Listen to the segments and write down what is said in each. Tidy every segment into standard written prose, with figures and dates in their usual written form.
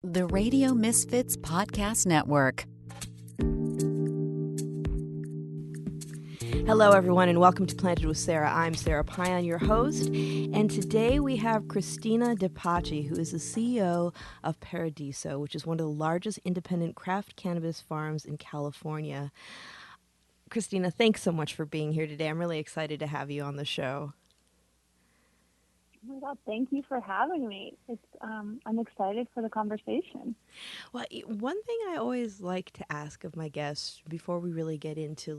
The Radio Misfits Podcast Network. Hello, everyone, and welcome to Planted with Sara. I'm Sara Payan, your host, and today we have Christina DiPaci, who is the CEO of Paradiso, which is one of the largest independent craft cannabis farms in California. Christina, thanks so much for being here today. I'm really excited to have you on the show. Oh my God, thank you for having me. I'm excited for the conversation. Well, one thing I always like to ask of my guests before we really get into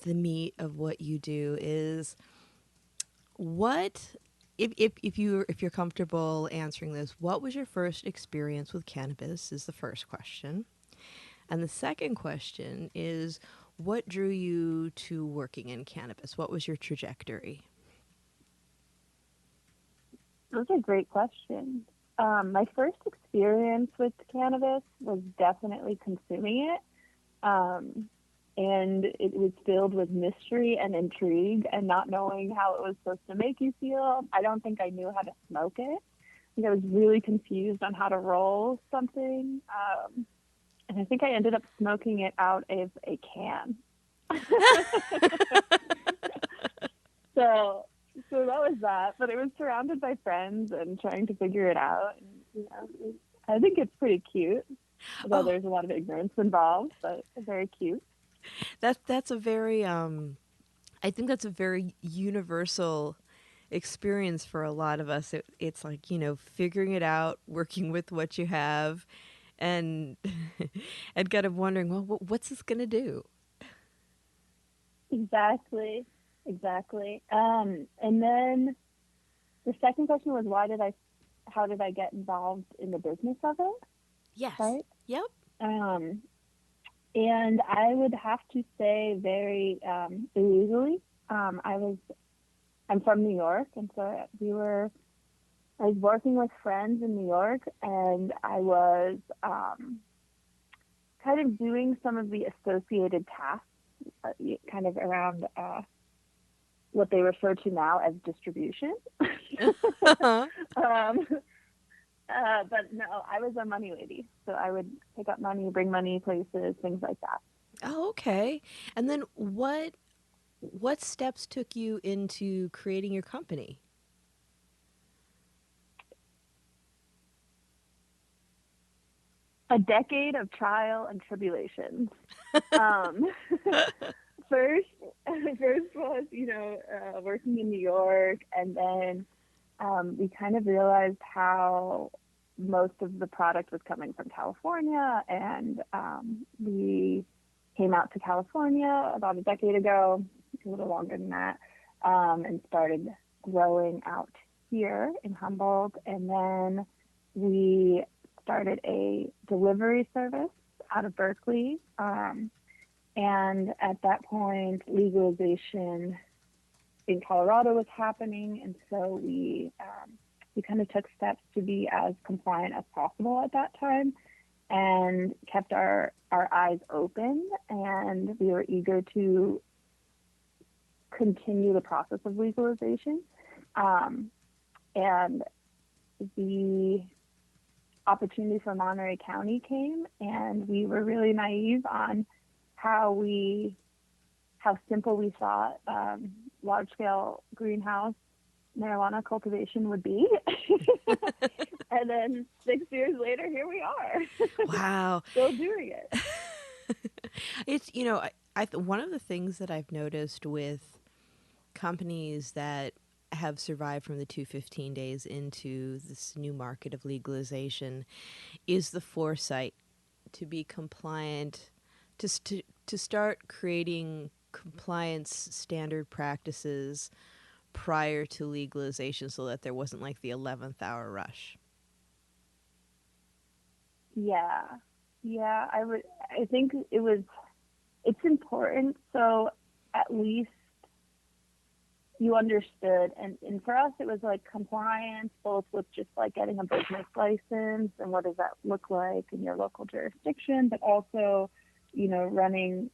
the meat of what you do is what, if you're comfortable answering this, what was your first experience with cannabis is the first question. And the second question is, what drew you to working in cannabis? What was your trajectory? Those are great questions. My first experience with cannabis was definitely consuming it. And it was filled with mystery and intrigue and not knowing how it was supposed to make you feel. I don't think I knew how to smoke it. I was really confused on how to roll something. And I think I ended up smoking it out of a can. So that was that, but it was surrounded by friends and trying to figure it out. And, I think it's pretty cute, although there's a lot of ignorance involved, but very cute. That's a very I think that's a very universal experience for a lot of us. It's like, figuring it out, working with what you have, and and kind of wondering, well, what's this going to do? Exactly. And then the second question was, how did I get involved in the business of it? Yes. Right? Yep. And I would have to say very illegally. I'm from New York, and so I was working with friends in New York, and I was kind of doing some of the associated tasks, kind of around what they refer to now as distribution. But no, I was a money lady. So I would pick up money, bring money places, things like that. Oh, okay. And then what steps took you into creating your company? A decade of trial and tribulations. First was, working in New York, and then we kind of realized how most of the product was coming from California, and we came out to California about a decade ago, a little longer than that, and started growing out here in Humboldt, and then we started a delivery service out of Berkeley. And at that point, legalization in Colorado was happening, and so we kind of took steps to be as compliant as possible at that time, and kept our eyes open, and we were eager to continue the process of legalization. And the opportunity for Monterey County came, and we were really naive on how simple we thought large-scale greenhouse marijuana cultivation would be. And then 6 years later, here we are. Wow. Still doing it. It's, one of the things that I've noticed with companies that have survived from the 215 days into this new market of legalization is the foresight to be compliant, to start creating compliance standard practices prior to legalization so that there wasn't like the 11th hour rush. Yeah, I think it's important. So at least you understood. And for us, it was like compliance, both with just like getting a business license and what does that look like in your local jurisdiction, but also, running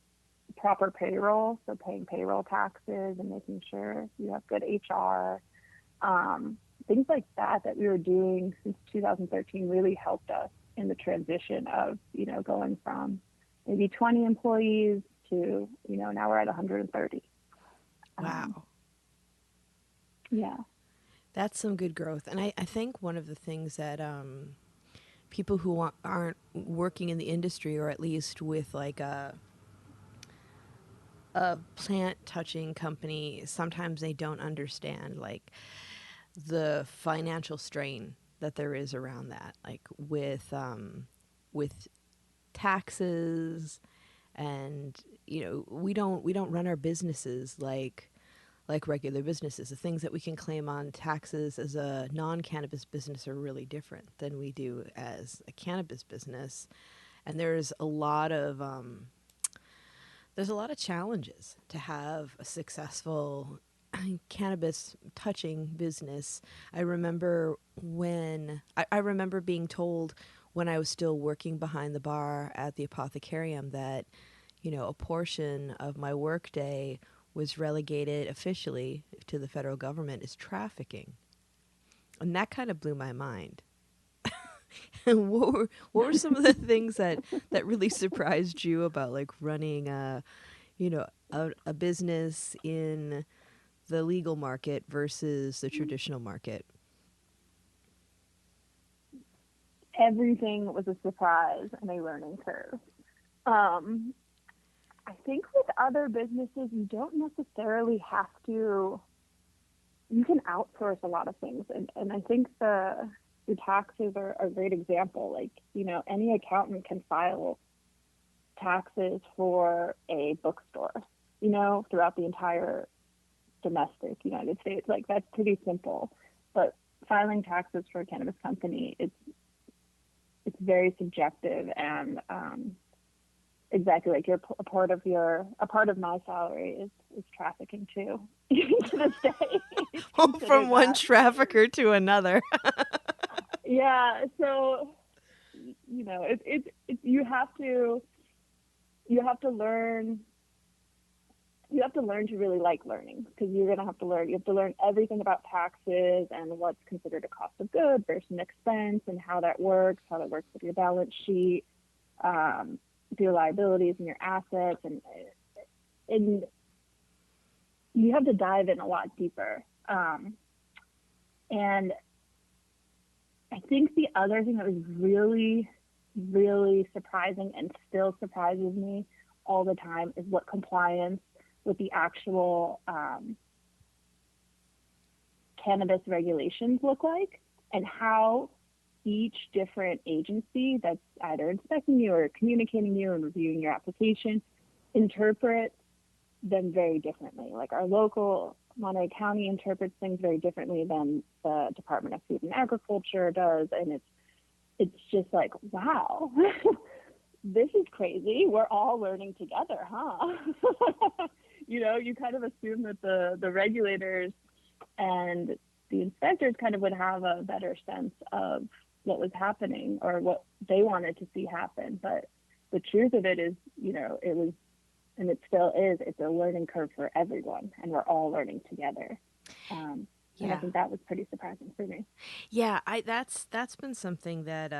proper payroll, so paying payroll taxes and making sure you have good HR. Things like that we were doing since 2013 really helped us in the transition of, going from maybe 20 employees to, now we're at 130. Wow. Yeah. That's some good growth. And I think one of the things that people who aren't working in the industry, or at least with like a plant touching company, sometimes they don't understand like the financial strain that there is around that, like with taxes, and we don't run our businesses like regular businesses. The things that we can claim on taxes as a non-cannabis business are really different than we do as a cannabis business, and there's a lot of challenges to have a successful cannabis touching business. I remember I remember being told when I was still working behind the bar at the Apothecarium that, a portion of my workday was relegated officially to the federal government as trafficking. And that kind of blew my mind. And what were some of the things that really surprised you about like running a business in the legal market versus the traditional market? Everything was a surprise and a learning curve. I think with other businesses, you don't necessarily have to, you can outsource a lot of things. And I think the taxes are a great example. Like, any accountant can file taxes for a bookstore, throughout the entire domestic United States. Like, that's pretty simple. But filing taxes for a cannabis company, it's very subjective, and exactly, like a part of my salary is trafficking too. To this day. From one trafficker to another. Yeah, so it's you have to learn. You have to learn to really like learning, because you're going to have to learn. You have to learn everything about taxes and what's considered a cost of goods versus an expense, and how that works with your balance sheet, your liabilities and your assets, and you have to dive in a lot deeper. And I think the other thing that was really, really surprising, and still surprises me all the time, is what compliance with the actual cannabis regulations look like, and how each different agency that's either inspecting you or communicating you and reviewing your application interprets them very differently. Like, our local Monterey County interprets things very differently than the Department of Food and Agriculture does, and it's just like, wow. This is crazy. We're all learning together, huh? You kind of assume that the regulators and the inspectors kind of would have a better sense of what was happening or what they wanted to see happen. But the truth of it is, it was, and it still is, it's a learning curve for everyone, and we're all learning together. And I think that was pretty surprising for me. Yeah, that's been something that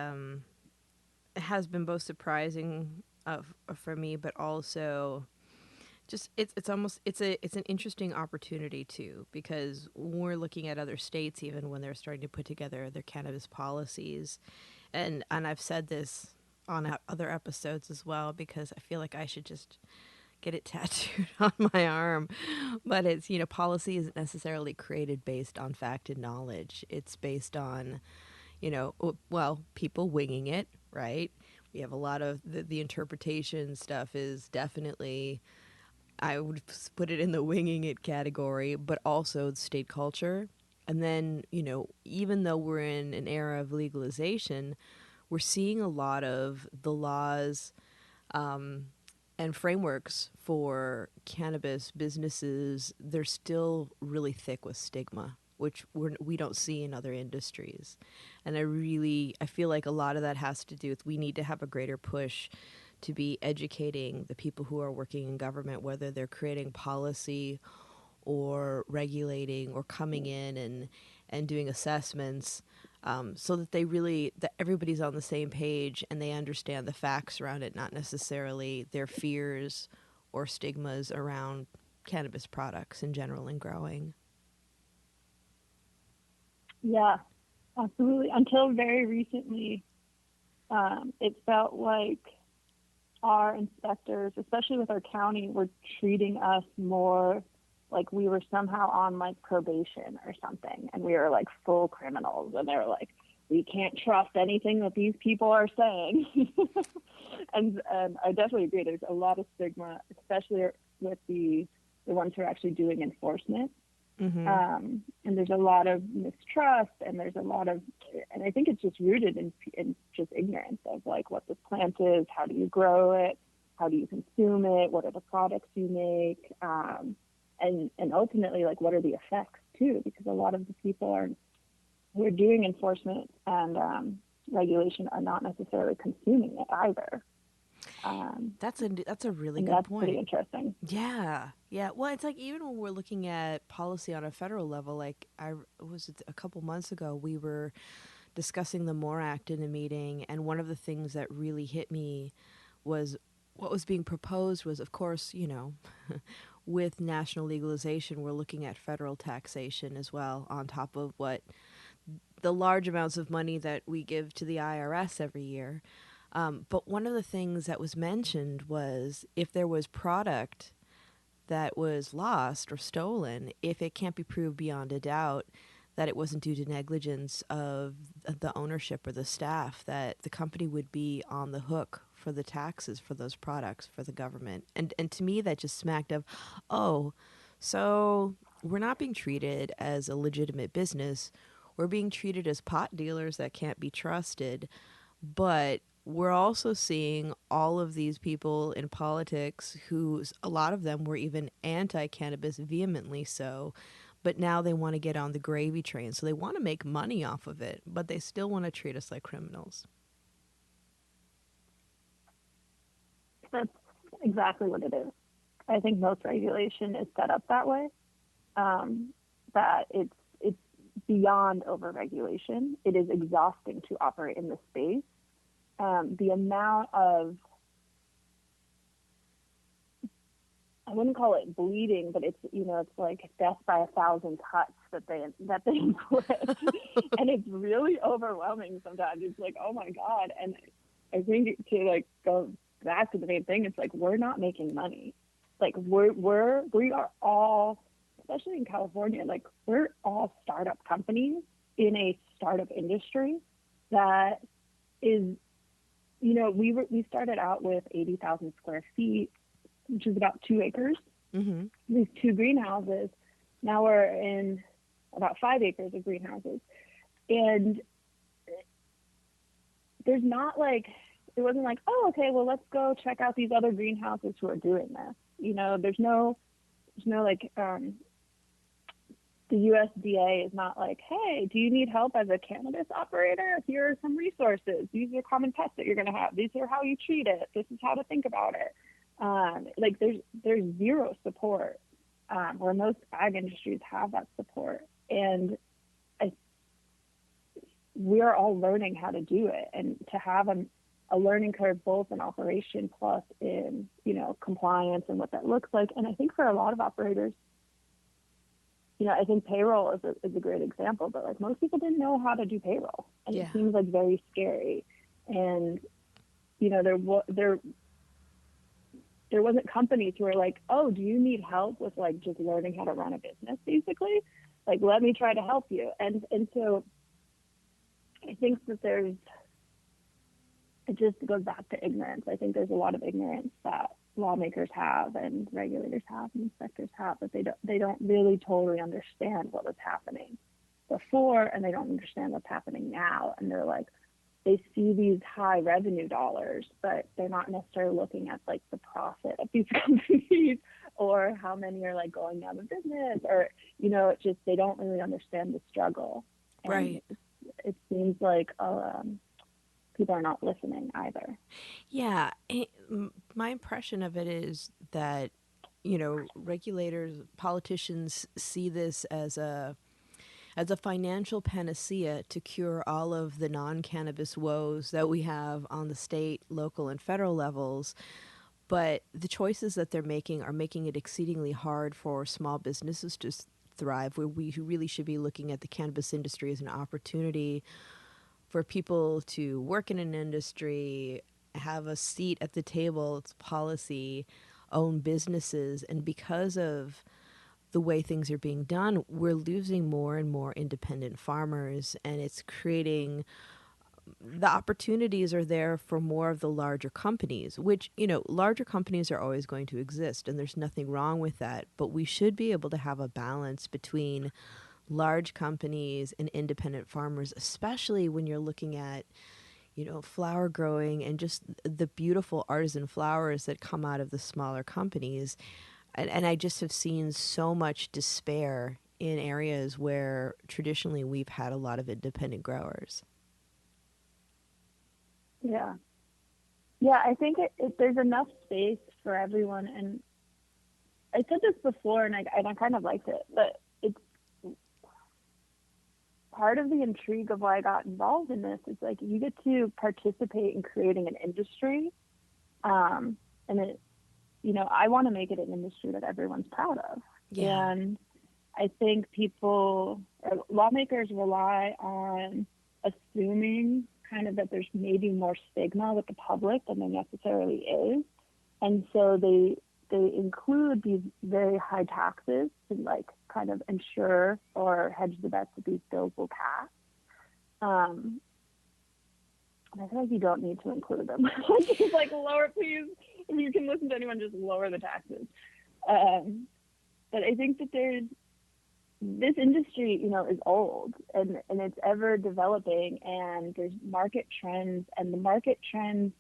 has been both surprising for me, but also just it's an interesting opportunity too, because when we're looking at other states, even when they're starting to put together their cannabis policies, and I've said this on other episodes as well, because I feel like I should just get it tattooed on my arm. But it's, policy isn't necessarily created based on fact and knowledge. It's based on, people winging it, right? We have a lot of the interpretation stuff is definitely, I would put it in the winging it category, but also state culture. And then, even though we're in an era of legalization, we're seeing a lot of the laws and frameworks for cannabis businesses. They're still really thick with stigma, which we don't see in other industries. And I feel like a lot of that has to do with, we need to have a greater push to be educating the people who are working in government, whether they're creating policy or regulating or coming in and doing assessments, so that that everybody's on the same page and they understand the facts around it, not necessarily their fears or stigmas around cannabis products in general and growing. Yeah, absolutely. Until very recently, it felt like our inspectors, especially with our county, were treating us more like we were somehow on like probation or something, and we were like full criminals, and they were like, we can't trust anything that these people are saying. and I definitely agree. There's a lot of stigma, especially with the ones who are actually doing enforcement. Mm-hmm. And there's a lot of mistrust, and there's a lot of, and I think it's just rooted in just ignorance of like what this plant is, how do you grow it, how do you consume it, what are the products you make, and ultimately like what are the effects too, because a lot of the people who are doing enforcement and regulation are not necessarily consuming it either. That's a really good that's point. Pretty interesting. Yeah. Well, it's like even when we're looking at policy on a federal level, like a couple months ago, we were discussing the MORE Act in a meeting, and one of the things that really hit me was what was being proposed was, of course, with national legalization, we're looking at federal taxation as well on top of what the large amounts of money that we give to the IRS every year. But one of the things that was mentioned was if there was product that was lost or stolen, if it can't be proved beyond a doubt that it wasn't due to negligence of the ownership or the staff, that the company would be on the hook for the taxes for those products for the government. And to me, that just smacked of, oh, so we're not being treated as a legitimate business. We're being treated as pot dealers that can't be trusted. But we're also seeing all of these people in politics who, a lot of them were even anti-cannabis, vehemently so, but now they want to get on the gravy train. So they want to make money off of it, but they still want to treat us like criminals. That's exactly what it is. I think most regulation is set up that way, that it's beyond overregulation. It is exhausting to operate in this space. The amount of, I wouldn't call it bleeding, but it's like death by 1,000 cuts that they inflict, and it's really overwhelming sometimes. It's like, oh my God. And I think to like go back to the main thing, it's like we're not making money. Like we are all, especially in California, like we're all startup companies in a startup industry that is, we started out with 80,000 square feet, which is about 2 acres. Mm-hmm. These 2 greenhouses. Now we're in about 5 acres of greenhouses. And there's not like, it wasn't like, oh, okay, well, let's go check out these other greenhouses who are doing this. There's no like, the USDA is not like, hey, do you need help as a cannabis operator? Here are some resources. These are common pests that you're going to have. These are how you treat it. This is how to think about it. Like there's zero support, where most ag industries have that support. And we are all learning how to do it, and to have a learning curve both in operation plus in, compliance and what that looks like. And I think for a lot of operators, I think payroll is a great example, but like most people didn't know how to do payroll, and It seems like very scary. And there wasn't companies who were like, oh, do you need help with like just learning how to run a business, basically? Like, let me try to help you. And so I think that it just goes back to ignorance. I think there's a lot of ignorance that lawmakers have and regulators have and inspectors have, but they don't really totally understand what was happening before, and they don't understand what's happening now. And they're like, they see these high revenue dollars, but they're not necessarily looking at like the profit of these companies or how many are like going out of business, or it's just, they don't really understand the struggle. And right. It seems like people are not listening either. Yeah. My impression of it is that, regulators, politicians see this as as a financial panacea to cure all of the non-cannabis woes that we have on the state, local, and federal levels. But the choices that they're making are making it exceedingly hard for small businesses to thrive, where we really should be looking at the cannabis industry as an opportunity for people to work in an industry, have a seat at the table, it's policy, own businesses. And because of the way things are being done, we're losing more and more independent farmers, and it's creating the opportunities are there for more of the larger companies, which, larger companies are always going to exist, and there's nothing wrong with that. But we should be able to have a balance between large companies and independent farmers, especially when you're looking at, flower growing and just the beautiful artisan flowers that come out of the smaller companies. And I just have seen so much despair in areas where traditionally we've had a lot of independent growers. Yeah. Yeah, I think there's enough space for everyone. And I said this before, and I kind of liked it, but it's part of the intrigue of why I got involved in this. It's like you get to participate in creating an industry. And it, I want to make it an industry that everyone's proud of. Yeah. And I think lawmakers rely on assuming kind of that there's maybe more stigma with the public than there necessarily is. And so they include these very high taxes to like kind of ensure or hedge the bets that these bills will pass. And I feel like you don't need to include them. Just like lower, please, if you can listen to anyone, just lower the taxes. But I think that this industry, is old and it's ever developing, and there's market trends, and the market trends,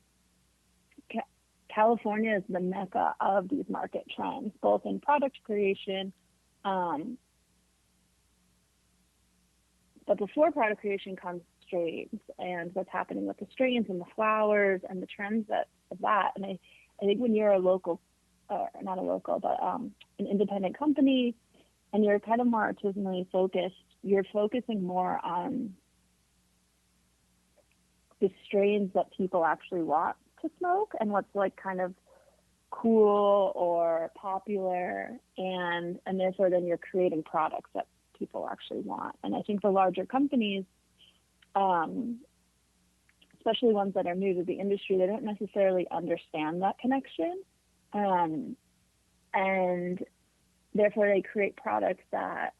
California is the mecca of these market trends, both in product creation. But before product creation comes strains and what's happening with the strains and the flowers and the trends of that. And I think when you're not a local, but an independent company, and you're kind of more artisanally focused, you're focusing more on the strains that people actually want to smoke and what's like kind of cool or popular, and therefore then you're creating products that people actually want. And I think the larger companies, especially ones that are new to the industry, they don't necessarily understand that connection. And therefore they create products that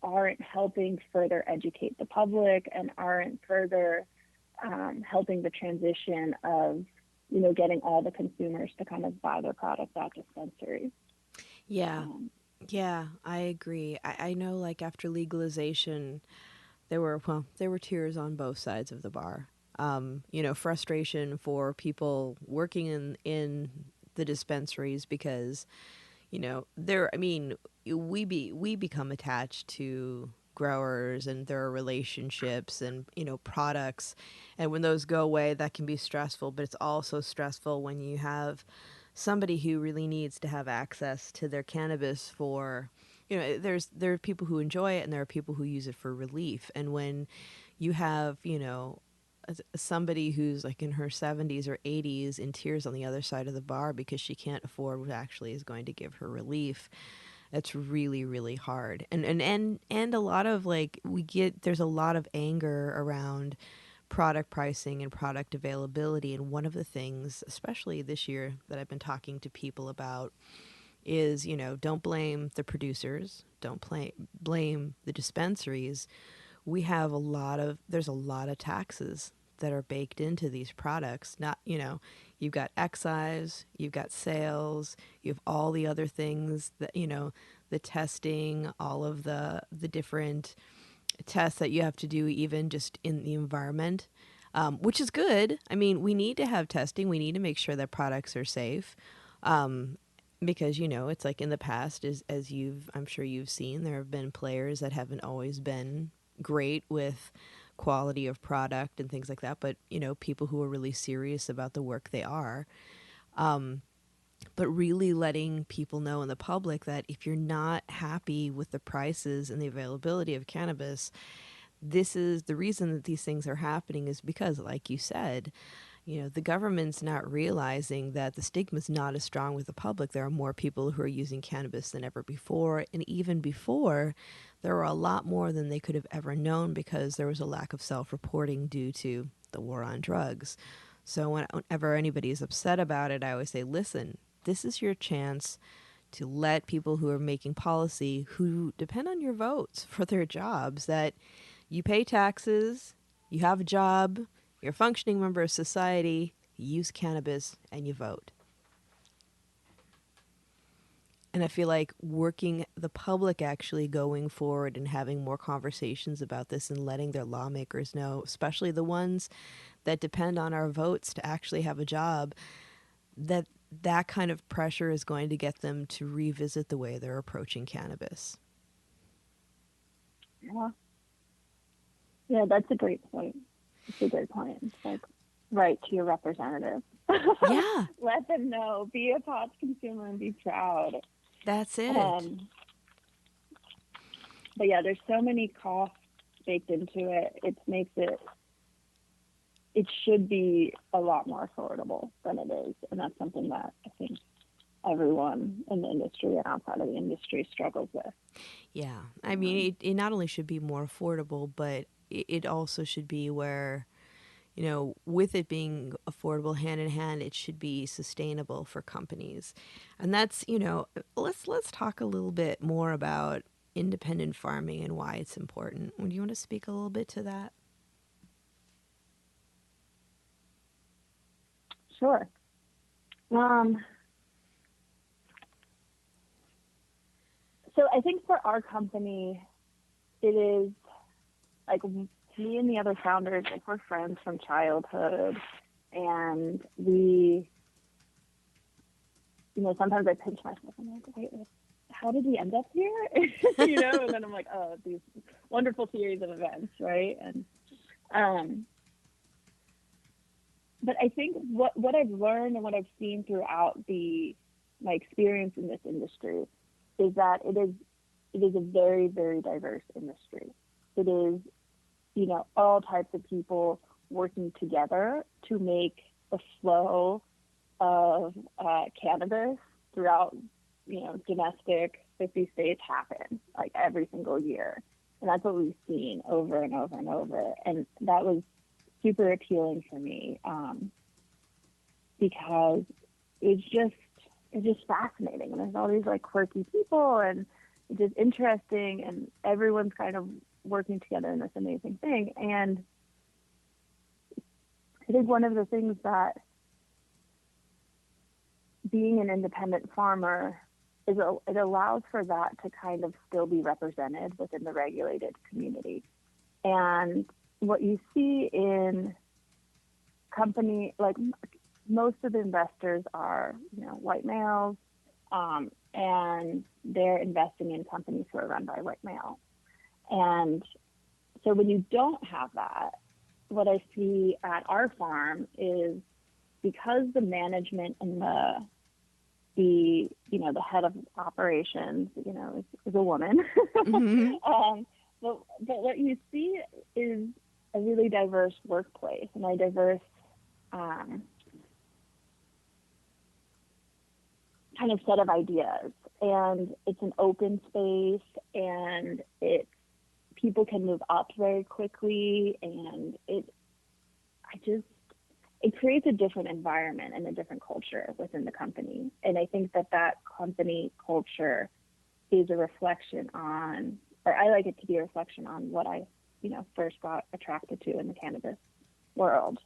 aren't helping further educate the public and aren't further helping the transition of, getting all the consumers to kind of buy their products at dispensaries. Yeah. Yeah, I agree. I know, like, after legalization, there were tears on both sides of the bar. Frustration for people working in the dispensaries because, we become attached to growers, and there are relationships and, products. And when those go away, that can be stressful, but it's also stressful when you have somebody who really needs to have access to their cannabis for, there are people who enjoy it and there are people who use it for relief. And when you have, somebody who's like in her 70s or 80s in tears on the other side of the bar because she can't afford what actually is going to give her relief, that's really, really hard. And a lot of there's a lot of anger around product pricing and product availability. And one of the things, especially this year, that I've been talking to people about is, don't blame the producers, don't blame the dispensaries. There's a lot of taxes that are baked into these products. Not, you've got excise, you've got sales, you have all the other things that, the testing, all of the different tests that you have to do even just in the environment, which is good. I mean, we need to have testing. We need to make sure that products are safe. Because, it's like in the past, as I'm sure you've seen, there have been players that haven't always been great with quality of product and things like that. But, people who are really serious about the work they are. but really letting people know in the public that if you're not happy with the prices and the availability of cannabis, this is the reason that these things are happening is because, like you said, the government's not realizing that the stigma is not as strong with the public. There are more people who are using cannabis than ever before. And even before, there were a lot more than they could have ever known because there was a lack of self-reporting due to the war on drugs. So whenever anybody is upset about it, I always say, listen, this is your chance to let people who are making policy, who depend on your votes for their jobs, that you pay taxes, you have a job, you're a functioning member of society, you use cannabis, and you vote. And I feel like the public actually going forward and having more conversations about this and letting their lawmakers know, especially the ones that depend on our votes to actually have a job, that kind of pressure is going to get them to revisit the way they're approaching cannabis. Yeah, that's a great point. It's a good point. It's like, write to your representative. Yeah. Let them know. Be a pot consumer and be proud. That's it. But yeah, there's so many costs baked into it. It makes it should be a lot more affordable than it is. And that's something that I think everyone in the industry and outside of the industry struggles with. Yeah. I mean, it not only should be more affordable, but it also should be where, with it being affordable hand in hand, it should be sustainable for companies. And that's, let's talk a little bit more about independent farming and why it's important. Do you want to speak a little bit to that? Sure. So I think for our company, it is like me and the other founders, like we're friends from childhood, and we, sometimes I pinch myself and I'm like, wait, how did we end up here? And then I'm like, oh, these wonderful series of events, right? And but I think what I've learned and what I've seen throughout my experience in this industry is that it is a very, very diverse industry. It is, all types of people working together to make the flow of cannabis throughout, domestic 50 states happen like every single year. And that's what we've seen over and over and over. And that was super appealing for me because it's just fascinating. And there's all these like quirky people and it's just interesting and everyone's kind of working together in this amazing thing. And I think one of the things that being an independent farmer is it allows for that to kind of still be represented within the regulated community. And what you see in company, like most of the investors are, white males, and they're investing in companies who are run by white males. And so when you don't have that, what I see at our farm is because the management and the head of operations, is a woman. Mm-hmm. But what you see is a really diverse workplace and a diverse kind of set of ideas. And it's an open space and people can move up very quickly, and it creates a different environment and a different culture within the company. And I think that company culture is a reflection on, or I like it to be a reflection on what I, first got attracted to in the cannabis world,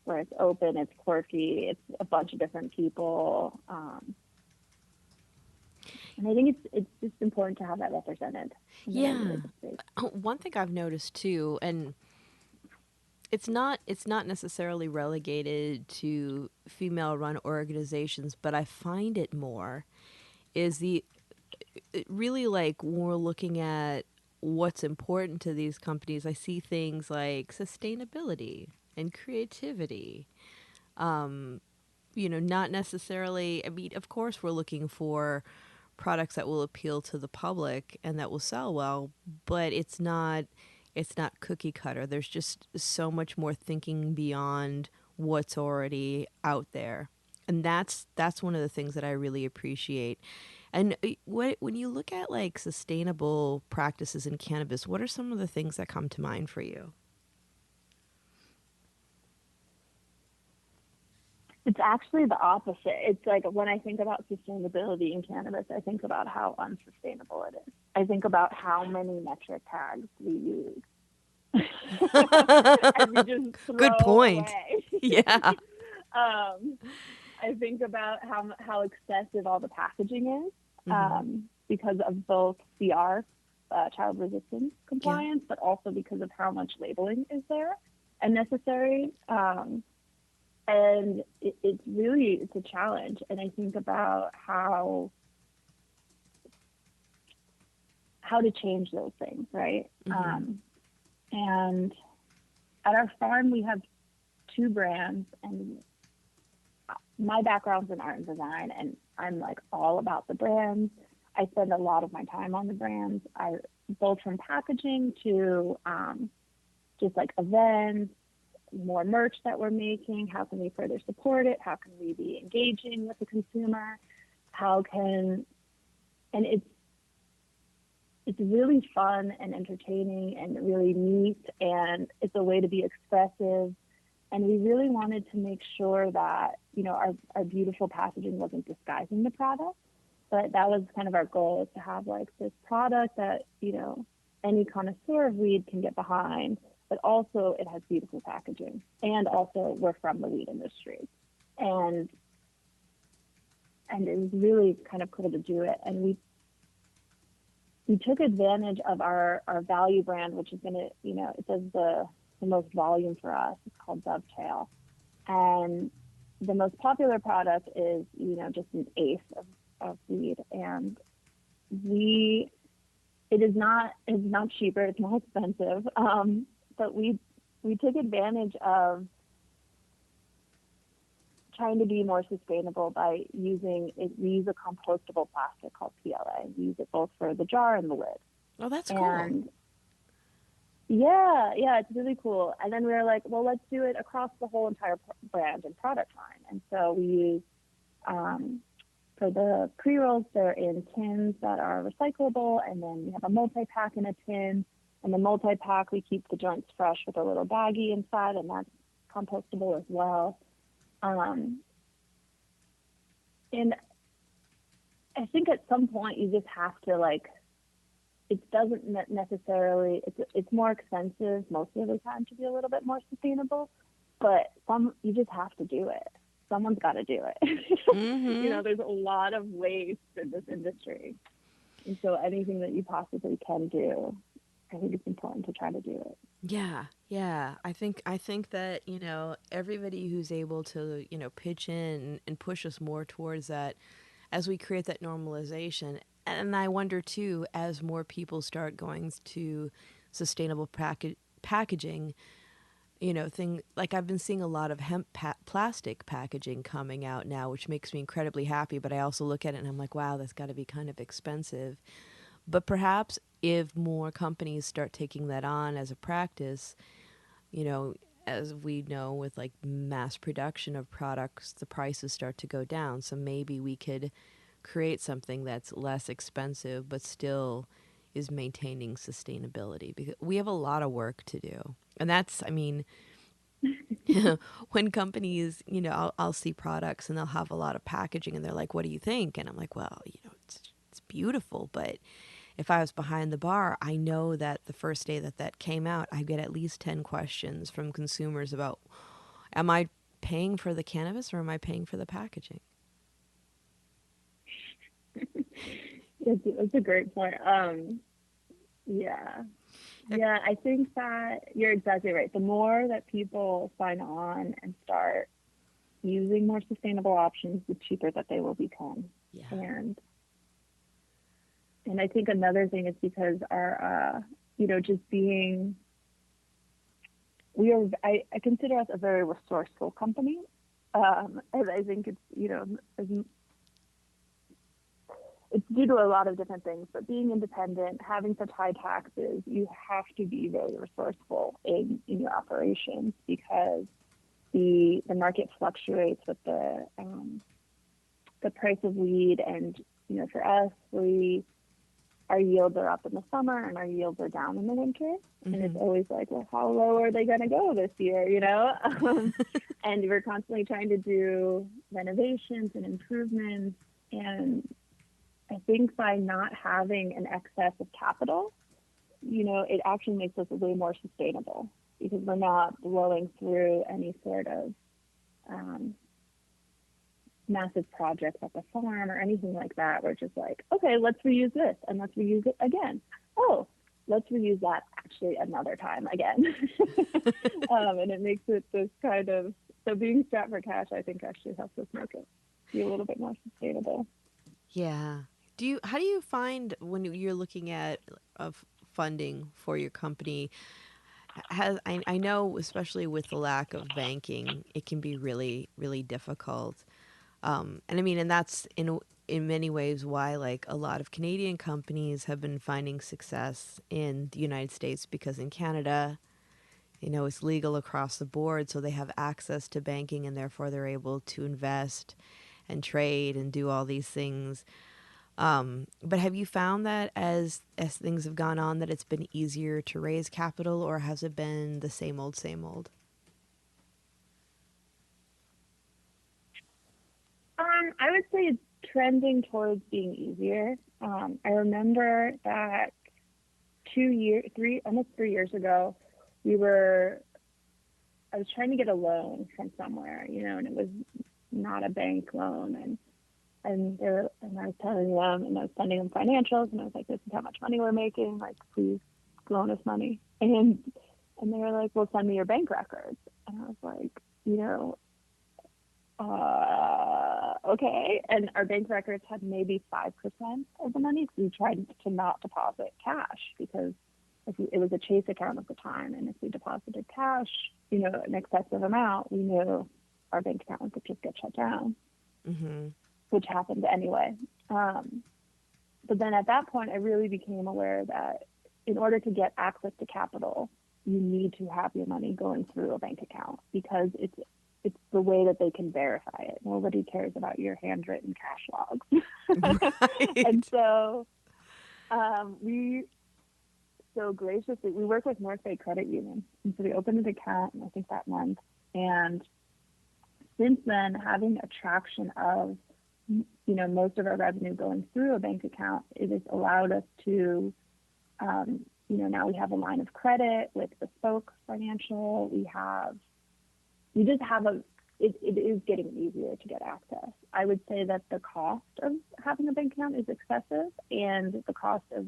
where it's open, it's quirky, it's a bunch of different people. And I think it's just important to have that represented. Yeah. One thing I've noticed too, and it's not necessarily relegated to female-run organizations, but I find it more is really like when we're looking at what's important to these companies. I see things like sustainability and creativity, not necessarily, I mean, of course we're looking for products that will appeal to the public and that will sell well, but it's not cookie cutter. There's just so much more thinking beyond what's already out there. And that's one of the things that I really appreciate. And when you look at like sustainable practices in cannabis, what are some of the things that come to mind for you? It's actually the opposite. It's like when I think about sustainability in cannabis, I think about how unsustainable it is. I think about how many metric tags we use and we just Good throw point. away. Yeah. I think about how excessive all the packaging is Mm-hmm. because of both CR, child resistance compliance, Yeah. but also because of how much labeling is there and necessary. And it's a challenge. And I think about how to change those things, right? Mm-hmm. And at our farm, we have two brands, and my background's in art and design, and I'm like all about the brands. I spend a lot of my time on the brands. Both from packaging to just like events, more merch that we're making. How can we further support it? How can we be engaging with the consumer? And it's really fun and entertaining and really neat, and it's a way to be expressive. And we really wanted to make sure that, our beautiful packaging wasn't disguising the product, but that was kind of our goal, is to have like this product that, any connoisseur of weed can get behind, but also it has beautiful packaging. And also we're from the weed industry. And it was really kind of cool to do it. And we took advantage of our value brand, which is going to, it does the most volume for us. It's called Dovetail. And the most popular product is, just an eighth of weed. And it's not cheaper, it's more expensive. But we took advantage of trying to be more sustainable by using it. We use a compostable plastic called PLA. We use it both for the jar and the lid. Oh, that's And cool. yeah, it's really cool. And then we were like, well, let's do it across the whole entire brand and product line. And so we use, for the pre-rolls, they're in tins that are recyclable, and then we have a multi-pack in a tin. And the multi-pack, we keep the joints fresh with a little baggie inside, and that's compostable as well. And I think at some point you just have to it doesn't necessarily, it's more expensive most of the time to be a little bit more sustainable, but you just have to do it. Someone's got to do it. Mm-hmm. There's a lot of waste in this industry. And so anything that you possibly can do, I think it's important to try to do it. Yeah. I think that, everybody who's able to, pitch in and push us more towards that as we create that normalization. And I wonder too, as more people start going to sustainable packaging, like I've been seeing a lot of hemp plastic packaging coming out now, which makes me incredibly happy. But I also look at it and I'm like, wow, that's got to be kind of expensive. But perhaps if more companies start taking that on as a practice, as we know with like mass production of products, the prices start to go down. So maybe we could create something that's less expensive but still is maintaining sustainability, because we have a lot of work to do. And that's, I mean, when companies, I'll see products and they'll have a lot of packaging and they're like, what do you think? And I'm like, well, it's beautiful, but if I was behind the bar, I know that the first day that came out, I get at least 10 questions from consumers about, am I paying for the cannabis or am I paying for the packaging? That's a great point. Yeah, I think that you're exactly right. The more that people sign on and start using more sustainable options, the cheaper that they will become. Yeah. And I think another thing is because our, just being, I consider us a very resourceful company. And I think it's, it's due to a lot of different things, but being independent, having such high taxes, you have to be very resourceful in your operations, because the market fluctuates with the price of weed. And, for us, our yields are up in the summer and our yields are down in the winter. Mm-hmm. And it's always like, well, how low are they going to go this year, And we're constantly trying to do renovations and improvements. And I think by not having an excess of capital, it actually makes us way more sustainable, because we're not blowing through any sort of massive projects at the farm or anything like that. We're just like, okay, let's reuse this and let's reuse it again. Oh, let's reuse that actually another time again. And it makes it this kind of, so being strapped for cash, I think actually helps us make it be a little bit more sustainable. Yeah. How do you find when you're looking at funding for your company? I know, especially with the lack of banking, it can be really, really difficult. And I mean, and that's in many ways why, like, a lot of Canadian companies have been finding success in the United States, because in Canada, it's legal across the board, so they have access to banking, and therefore they're able to invest and trade and do all these things. But have you found that as things have gone on, that it's been easier to raise capital, or has it been the same old, same old? I would say it's trending towards being easier. I remember that almost 3 years ago, I was trying to get a loan from somewhere, and it was not a bank loan. And I was telling them, and I was sending them financials, and I was like, this is how much money we're making, like, please loan us money. And they were like, well, send me your bank records. And I was like, okay. And our bank records had maybe 5% of the money, because we tried to not deposit cash, because it was a Chase account at the time. And if we deposited cash, an excessive amount, we knew our bank account could just get shut down, mm-hmm. which happened anyway. But then at that point, I really became aware that in order to get access to capital, you need to have your money going through a bank account, because it's the way that they can verify it. Nobody cares about your handwritten cash logs. Right. And so so graciously, we work with North Bay Credit Union. And so we opened an account, I think that month. And since then, having a traction of, most of our revenue going through a bank account, it has allowed us to, now we have a line of credit with Bespoke Financial. It is getting easier to get access. I would say that the cost of having a bank account is excessive, and the cost of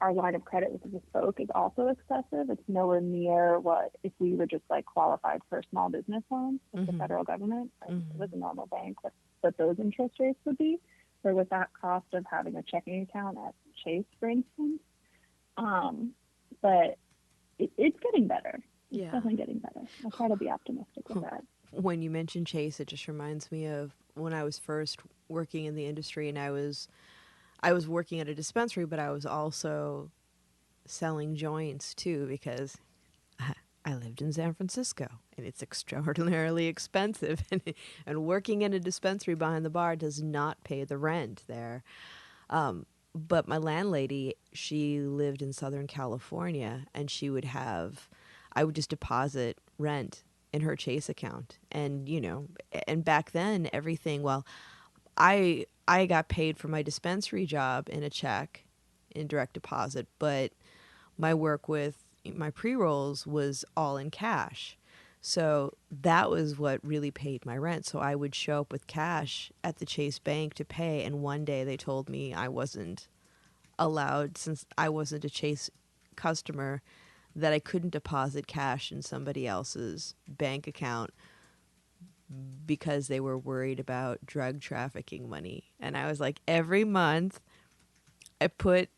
our line of credit with Bespoke is also excessive. It's nowhere near what if we were just like qualified for a small business loan with mm-hmm. the federal government, like mm-hmm. with a normal bank, what those interest rates would be, or with that cost of having a checking account at Chase, for instance. But it's getting better. It's definitely getting better. I try to be optimistic with that. When you mention Chase, it just reminds me of when I was first working in the industry, and I was working at a dispensary, but I was also selling joints too, because I lived in San Francisco and it's extraordinarily expensive, and working in a dispensary behind the bar does not pay the rent there. But my landlady, she lived in Southern California, and I would just deposit rent in her Chase account. And, and back then everything, I got paid for my dispensary job in a check in direct deposit, but my work with my pre-rolls was all in cash. So that was what really paid my rent. So I would show up with cash at the Chase Bank to pay, and one day they told me I wasn't allowed, since I wasn't a Chase customer, that I couldn't deposit cash in somebody else's bank account because they were worried about drug trafficking money. And I was like, every month I put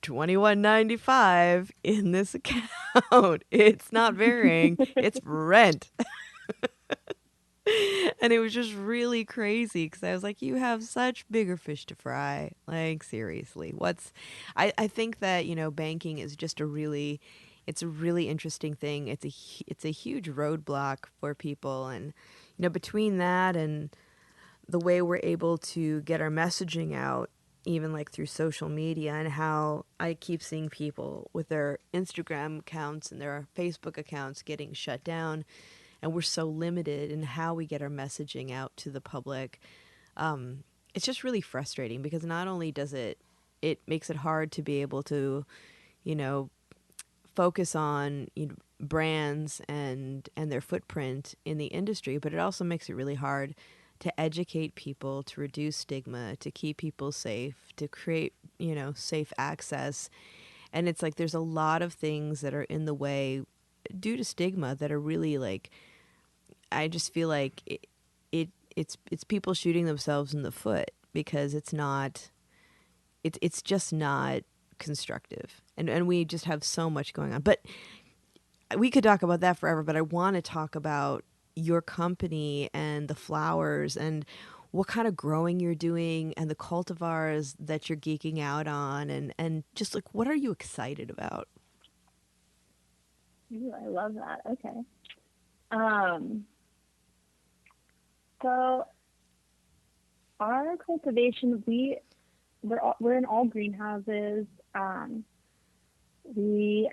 $21.95 in this account. It's not varying. It's rent. And it was just really crazy because I was like, you have such bigger fish to fry. Like, seriously, I think that, banking is just it's a really interesting thing. It's a huge roadblock for people. And, between that and the way we're able to get our messaging out, even like through social media, and how I keep seeing people with their Instagram accounts and their Facebook accounts getting shut down, and we're so limited in how we get our messaging out to the public. It's just really frustrating because not only does it makes it hard to be able to, focus on brands and their footprint in the industry, but it also makes it really hard to educate people, to reduce stigma, to keep people safe, to create, safe access. And it's like there's a lot of things that are in the way due to stigma that are really like, I just feel like it's people shooting themselves in the foot because it's just not constructive. And we just have so much going on. But we could talk about that forever, but I want to talk about your company and the flowers and what kind of growing you're doing and the cultivars that you're geeking out on, and just like, what are you excited about? Ooh, I love that. Okay. So our cultivation, we're in all greenhouses. We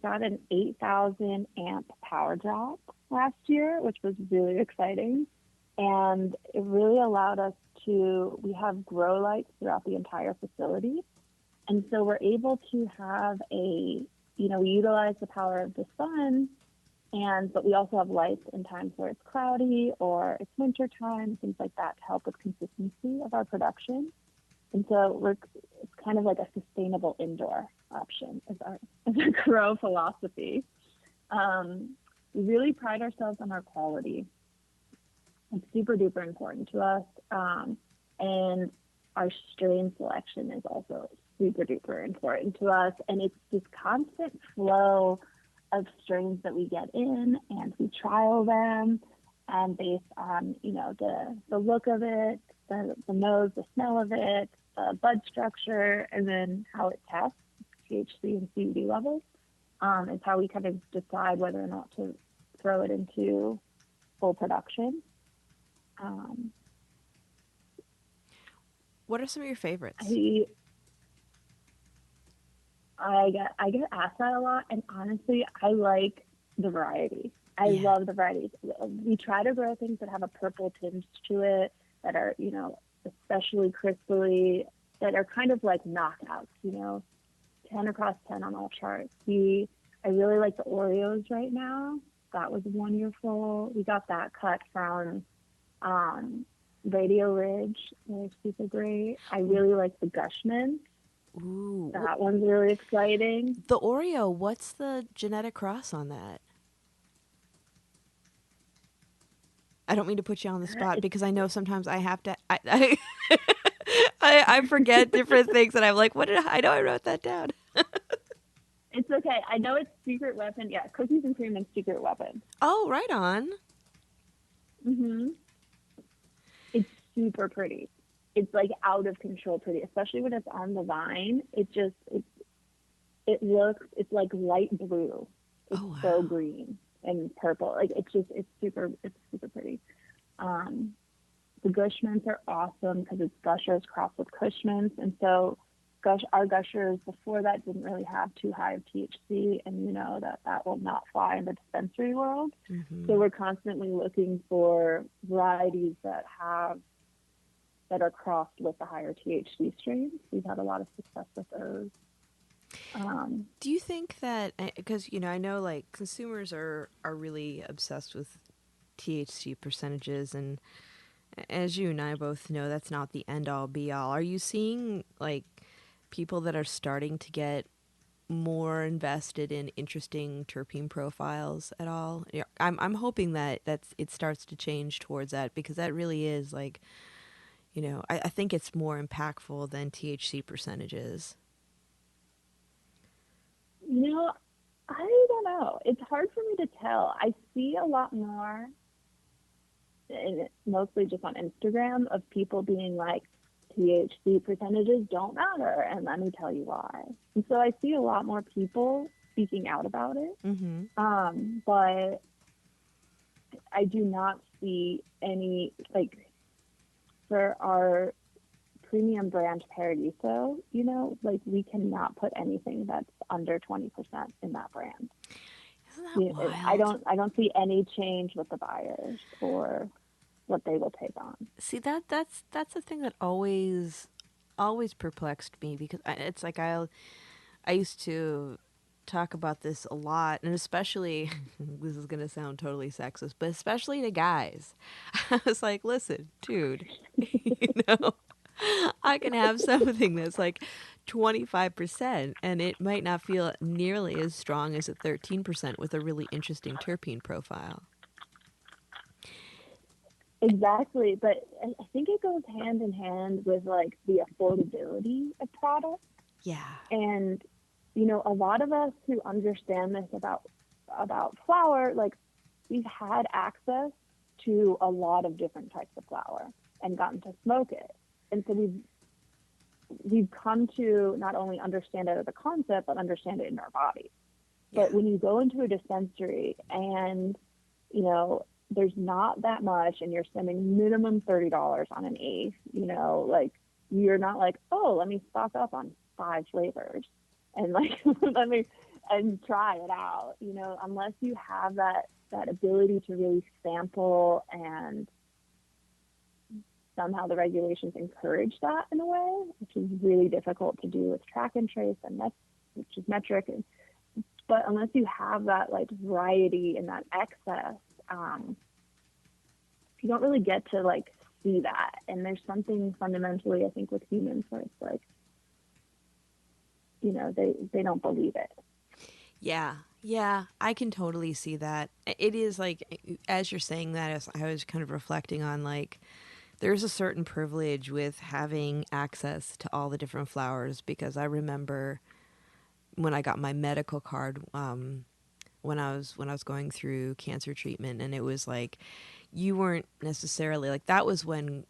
got an 8,000 amp power drop last year, which was really exciting. And it really allowed us we have grow lights throughout the entire facility. And so we're able to have we utilize the power of the sun, but we also have lights in times where it's cloudy or it's winter time, things like that, to help with consistency of our production. And so it's kind of like a sustainable indoor option as our grow philosophy. We really pride ourselves on our quality. It's super duper important to us. And our strain selection is also super duper important to us. And it's this constant flow of strains that we get in, and we trial them, and based on, the look of it, the nose, the smell of it, the bud structure, and then how it tests THC and CBD levels, is how we kind of decide whether or not to throw it into full production. What are some of your favorites? I get asked that a lot, and honestly, I like the variety. I love the varieties. We try to grow things that have a purple tinge to it, that are, especially crisply, that are kind of like knockouts, 10 across 10 on all charts. I really like the Oreos right now. That was wonderful. We got that cut from Radio Ridge. They're super great. I really like the Gushman. Ooh. That one's really exciting. The Oreo, what's the genetic cross on that? I don't mean to put you on the spot because I know sometimes I have to. I forget different things, and I'm like, what did I know? I wrote that down. It's okay. I know it's Secret Weapon. Yeah, Cookies and Cream and Secret Weapon. Oh, right on. It's super pretty. It's like out of control pretty, especially when it's on the vine. It's like light blue. It's so green and purple. Like it's super pretty. The Gushmans are awesome because it's Gushers crossed with Cushmans, and so our Gushers before that didn't really have too high of THC, and that will not fly in the dispensary world. So we're constantly looking for varieties that are crossed with the higher THC strains. We've had a lot of success with those. Do you think that, because I know like consumers are really obsessed with THC percentages, and as you and I both know, that's not the end all be all. Are you seeing like people that are starting to get more invested in interesting terpene profiles at all? I'm hoping that it starts to change towards that, because that really is like, You know, I think it's more impactful than THC percentages. You know, I don't know. It's hard for me to tell. I see a lot more, and mostly just on Instagram, of people being like, THC percentages don't matter, and let me tell you why. And so I see a lot more people speaking out about it. But I do not see any, like, for our premium brand Paradiso, you know, like, we cannot put anything that's under 20% in that brand. Isn't that wild? I don't see any change with the buyers or what they will take on. See, that's the thing that always perplexed me, because it's like I used to talk about this a lot, and especially this is going to sound totally sexist, but especially to guys. I was like, listen, dude, you know, I can have something that's like 25% and it might not feel nearly as strong as a 13% with a really interesting terpene profile. Exactly, but I think it goes hand in hand with like the affordability of products. Yeah. And you know, a lot of us who understand this about flower, like, we've had access to a lot of different types of flower and gotten to smoke it. And so we've come to not only understand it as a concept, but understand it in our body. Yeah. But when you go into a dispensary and, you know, there's not that much and you're spending minimum $30 on an eighth, you know, like, you're not like, oh, let me stock up on 5 flavors and like and try it out, you know, unless you have that ability to really sample, and somehow the regulations encourage that in a way, which is really difficult to do with track and trace and which is metric. But unless you have that like variety and that excess, you don't really get to like see that. And there's something fundamentally, I think, with humans where it's like, you know, they don't believe it. Yeah, I can totally see that. It is like, as you're saying that, as I was kind of reflecting on, like, there's a certain privilege with having access to all the different flowers, because I remember when I got my medical card, when I was going through cancer treatment, and it was like, you weren't necessarily like, that was when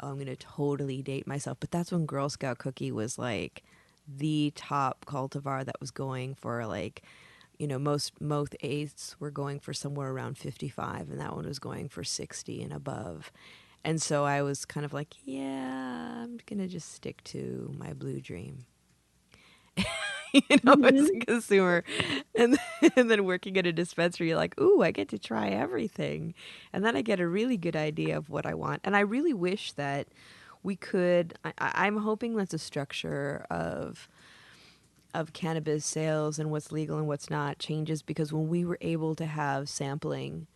I'm going to totally date myself, but that's when Girl Scout cookie was like the top cultivar that was going for, like, you know, most eighths were going for somewhere around 55, and that one was going for 60 and above. And so I was kind of like, yeah, I'm going to just stick to my blue dream. You know, as a consumer. And then working at a dispensary, you're like, ooh, I get to try everything. And then I get a really good idea of what I want. And I really wish that we could, I'm hoping that the structure of cannabis sales and what's legal and what's not changes, because when we were able to have sampling,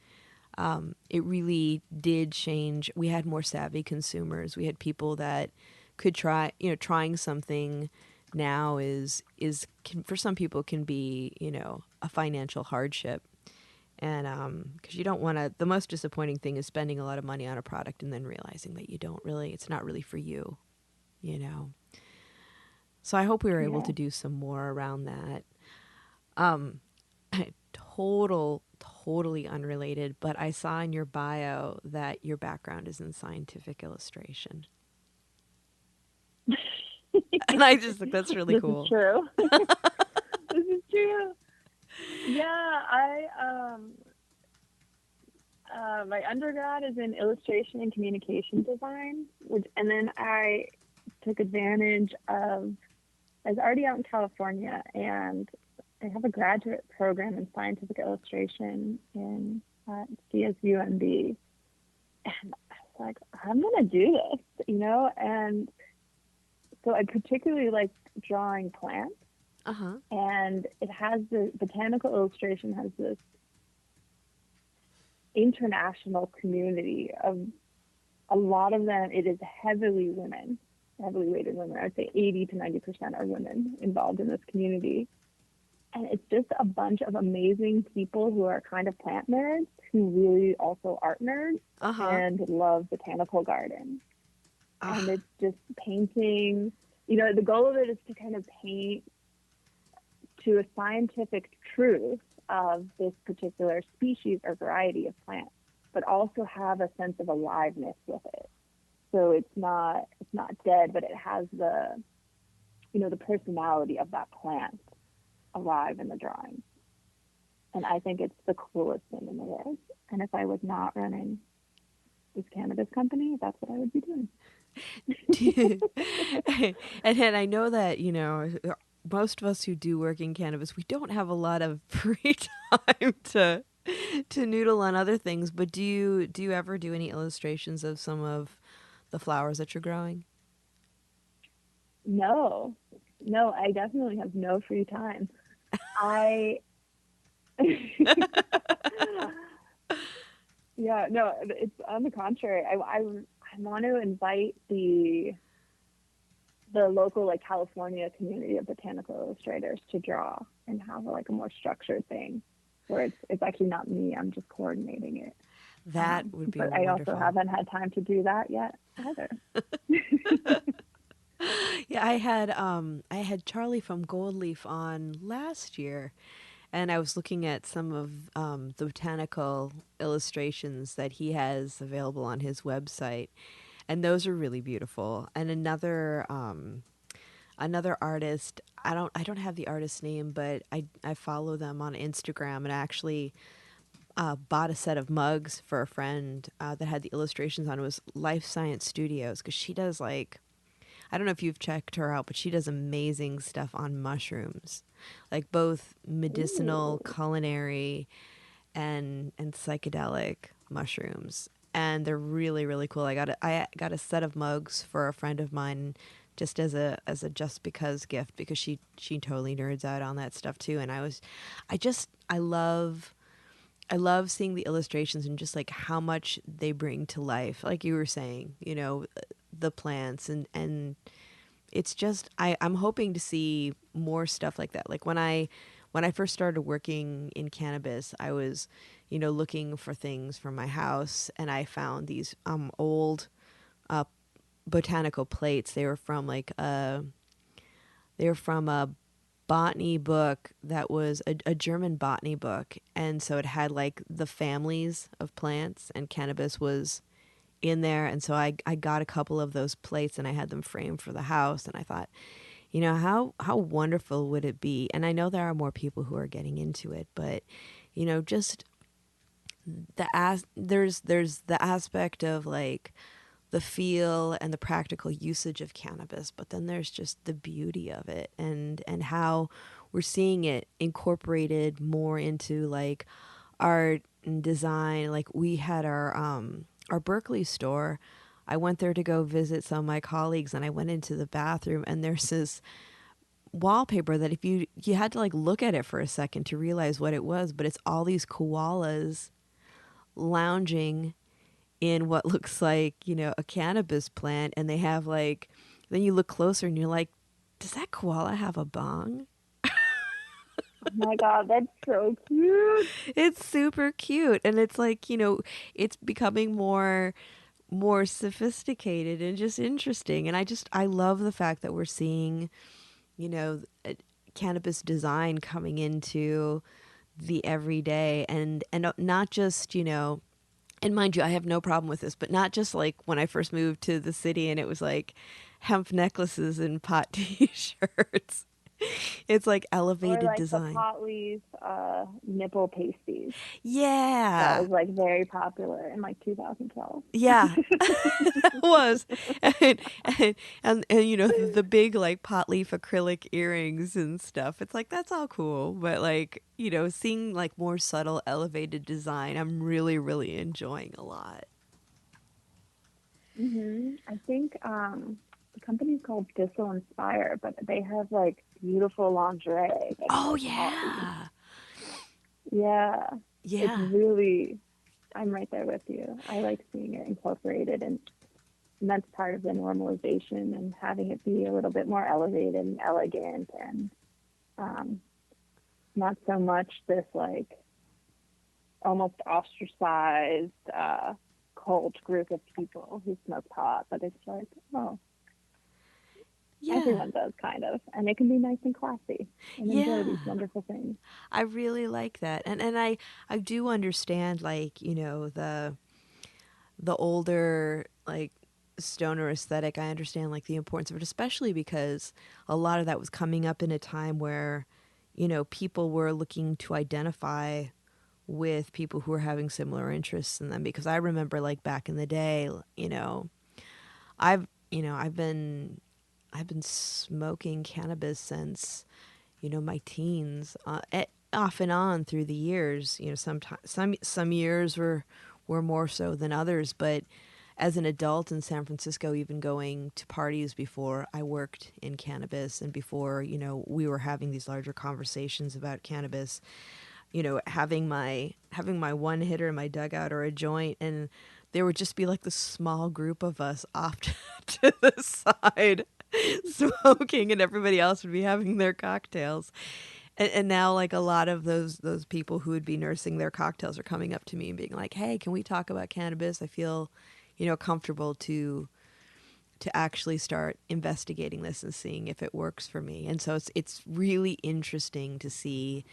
it really did change. We had more savvy consumers. We had people that could try, you know, trying something now can, for some people, can be, you know, a financial hardship. And because you don't want to, the most disappointing thing is spending a lot of money on a product and then realizing that it's not really for you, you know. So I hope we were able to do some more around that. Totally unrelated, but I saw in your bio that your background is in scientific illustration. And I just think that's really cool. This is true. This is true. Yeah, my undergrad is in illustration and communication design, and then I took advantage of, I was already out in California, and I have a graduate program in scientific illustration in CSUMB. And I was like, I'm going to do this, you know? And so I particularly like drawing plants. And it has the botanical illustration has this international community of a lot of them. It is heavily weighted women. I would say 80 to 90% are women involved in this community. And it's just a bunch of amazing people who are kind of plant nerds, who really also art nerds and love botanical gardens. And Ah, it's just painting, you know, the goal of it is to kind of paint to a scientific truth of this particular species or variety of plant, but also have a sense of aliveness with it. So it's not dead, but it has the, you know, the personality of that plant alive in the drawing. And I think it's the coolest thing in the world. And if I was not running this cannabis company, that's what I would be doing. and then I know that, most of us who do work in cannabis, we don't have a lot of free time to noodle on other things. But do you ever do any illustrations of some of the flowers that you're growing? No, no, I definitely have no free time. I, yeah, no, it's on the contrary. I want to invite the local like California community of botanical illustrators to draw and have like a more structured thing where it's actually not me. I'm just coordinating it. That would be But I also wonderful. haven't had time to do that yet either. Yeah, I had Charlie from Gold Leaf on last year, and I was looking at some of the botanical illustrations that he has available on his website, and those are really beautiful. And another artist, I don't have the artist's name, but I follow them on Instagram, and I actually bought a set of mugs for a friend that had the illustrations on. It was Life Science Studios, because she does like, I don't know if you've checked her out, but she does amazing stuff on mushrooms, like both medicinal, Ooh, culinary, and psychedelic mushrooms. And they're really really cool. I got a set of mugs for a friend of mine, just as a just because gift, because she totally nerds out on that stuff too. And I love seeing the illustrations and just like how much they bring to life. Like you were saying, the plants, and it's just I'm hoping to see more stuff like that. Like when I first started working in cannabis, I was, looking for things for my house, and I found these old uh, botanical plates. They were from a botany book that was a German botany book, and so it had like the families of plants, and cannabis was in there. And so I got a couple of those plates, and I had them framed for the house, and I thought, how wonderful would it be? And I know there are more people who are getting into it, but just there's the aspect of like the feel and the practical usage of cannabis, but then there's just the beauty of it, and how we're seeing it incorporated more into like art and design. Like we had our Berkeley store. I went there to go visit some of my colleagues, and I went into the bathroom, and there's this wallpaper that if you had to like look at it for a second to realize what it was, but it's all these koalas lounging in what looks like, a cannabis plant, and they have like, then you look closer and you're like, does that koala have a bong? oh my God, that's so cute. It's super cute, and it's like, it's becoming more sophisticated and just interesting. And I love the fact that we're seeing, you know, cannabis design coming into the everyday, and not just, and mind you, I have no problem with this, but not just like when I first moved to the city and it was like hemp necklaces and pot t-shirts. It's like Or elevated like the design. pot leaf nipple pasties. That Yeah. was like very popular in like 2012. Yeah. It was. And, and the big like pot leaf acrylic earrings and stuff. It's like that's all cool, but like, seeing like more subtle elevated design, I'm really really enjoying a lot. I think the company's called Thistle Inspire, but they have like beautiful lingerie that's Oh like pot leaf. yeah. Yeah, it's Yeah. really, I'm right there with you. I like seeing it incorporated, and that's part of the normalization and having it be a little bit more elevated and elegant and um, not so much this like almost ostracized cult group of people who smoke pot, but it's like, oh, Yeah. everyone does kind of, and it can be nice and classy and enjoy these Yeah. wonderful things. I really like that. And I do understand, like, you know, the older, like, stoner aesthetic. I understand, like, the importance of it, especially because a lot of that was coming up in a time where, you know, people were looking to identify with people who were having similar interests in them. Because I remember, like, back in the day, you know, I've been smoking cannabis since, you know, my teens, off and on through the years. You know, some years were more so than others, but as an adult in San Francisco, even going to parties before I worked in cannabis and before, you know, we were having these larger conversations about cannabis, you know, having my one hitter in my dugout or a joint, and there would just be like this small group of us off to the side smoking, and everybody else would be having their cocktails. And now, like, a lot of those people who would be nursing their cocktails are coming up to me and being like, "Hey, can we talk about cannabis? I feel, you know, comfortable to actually start investigating this and seeing if it works for me." And so it's really interesting to see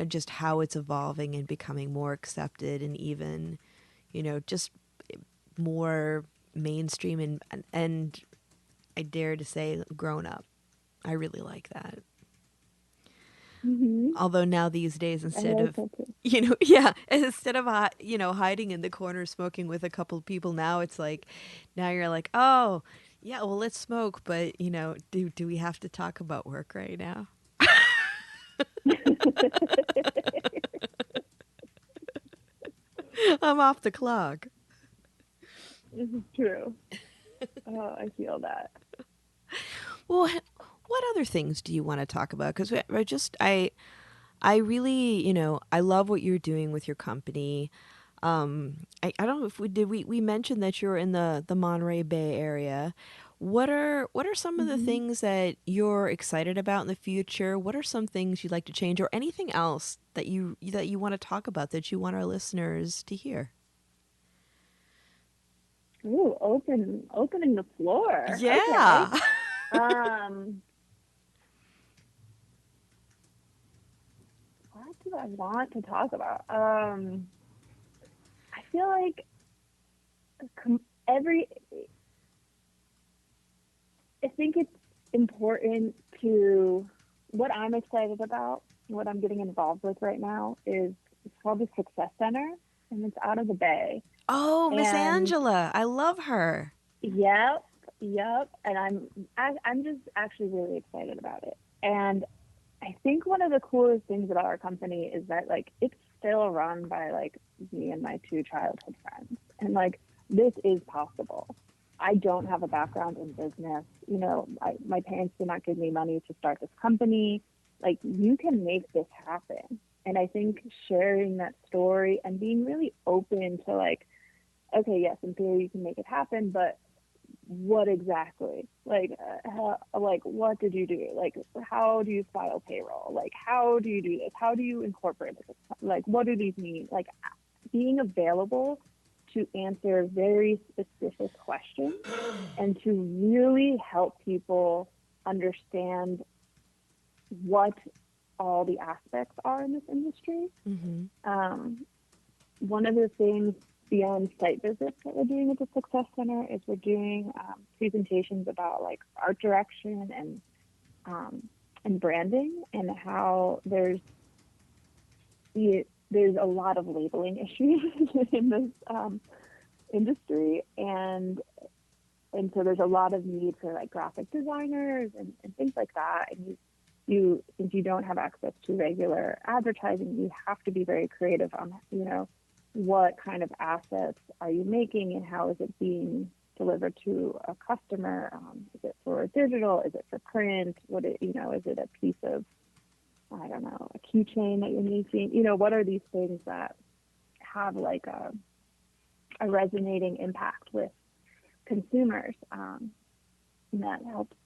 just how it's evolving and becoming more accepted, and even, you know, just more mainstream, and I dare to say grown up. I really like that. Hmm. Although now these days, I instead like of, that too. you know, yeah, instead of, you know, hiding in the corner smoking with a couple of people, now it's like, now you're like, oh, yeah, well, let's smoke, but, you know, do we have to talk about work right now? I'm off the clock. This is true. Oh, I feel that. Well, what other things do you want to talk about? Because I really, you know, I love what you're doing with your company. I don't know if we mentioned that you're in the Monterey Bay area. What are some of the Hmm. things that you're excited about in the future? What are some things you'd like to change, or anything else that you want to talk about that you want our listeners to hear? Ooh, opening the floor. Okay. Yeah. Um, what do I want to talk about? I feel like every. I think it's important to what I'm excited about. What I'm getting involved with right now is it's called the Success Center, and it's out of the Bay. Oh, Miss And Angela, I love her. yep, yep. And I'm just actually really excited about it. And I think one of the coolest things about our company is that like it's still run by like me and my two childhood friends. And like this is possible. I don't have a background in business. You know, my parents did not give me money to start this company. Like you can make this happen. And I think sharing that story and being really open to like, okay, yes, in theory you can make it happen, but what exactly? Like what did you do? Like how do you file payroll? Like how do you do this? How do you incorporate this? Like what do these mean? Like being available to answer very specific questions and to really help people understand what all the aspects are in this industry. Mm-hmm. One of the things beyond site visits that we're doing at the Success Center is we're doing presentations about like art direction and branding, and how there's a lot of labeling issues in this industry, and so there's a lot of need for like graphic designers and things like that. And you since you don't have access to regular advertising, you have to be very creative on, you know, what kind of assets are you making and how is it being delivered to a customer? Is it for digital? Is it for print? Is it a piece of, I don't know, a keychain that you're making? You know, what are these things that have like a resonating impact with consumers? And that helps,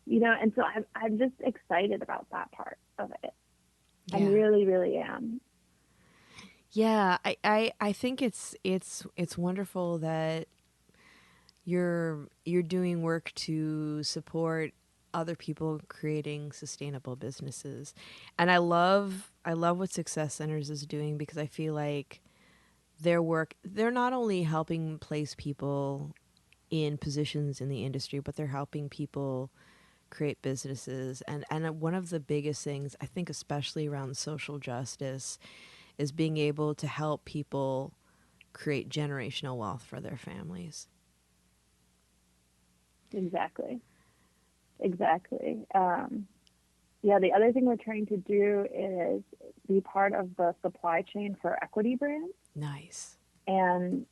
you know, and so I'm just excited about that part of it. I Yeah. really, really am. Yeah, I think it's wonderful that you're doing work to support other people creating sustainable businesses. And I love what Success Centers is doing, because I feel like their work, they're not only helping place people in positions in the industry, but they're helping people create businesses. And one of the biggest things, I think, especially around social justice, is being able to help people create generational wealth for their families. Exactly. Exactly. Yeah, the other thing we're trying to do is be part of the supply chain for equity brands. Nice. And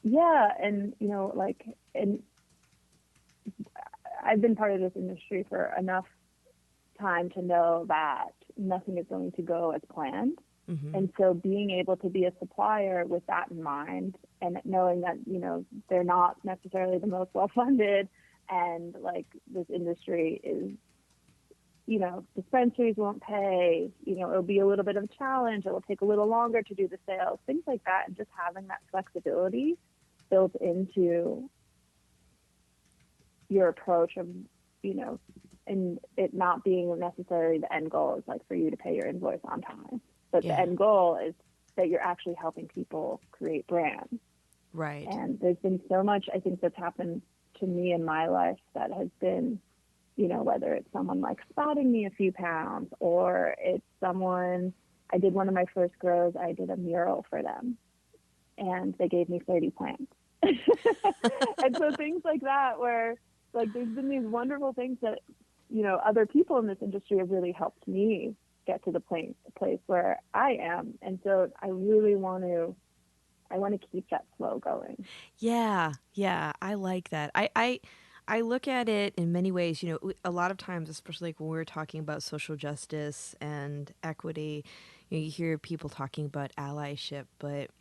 yeah, and and I've been part of this industry for enough time to know that nothing is going to go as planned. Mm-hmm. And so being able to be a supplier with that in mind, and knowing that, they're not necessarily the most well funded, and like this industry is, dispensaries won't pay, it'll be a little bit of a challenge, it will take a little longer to do the sales, things like that. And just having that flexibility built into your approach of, and it not being necessarily the end goal is like for you to pay your invoice on time, but the end goal is that you're actually helping people create brands. Right. And there's been so much, I think, that's happened to me in my life that has been, whether it's someone like spotting me a few pounds, or it's someone, I did one of my first grows, I did a mural for them and they gave me 30 plants. And so things like that, where like there's been these wonderful things that, other people in this industry have really helped me get to the place where I am. And so I really want to keep that flow going. Yeah, I like that. I look at it in many ways. A lot of times, especially like when we're talking about social justice and equity, you hear people talking about allyship, but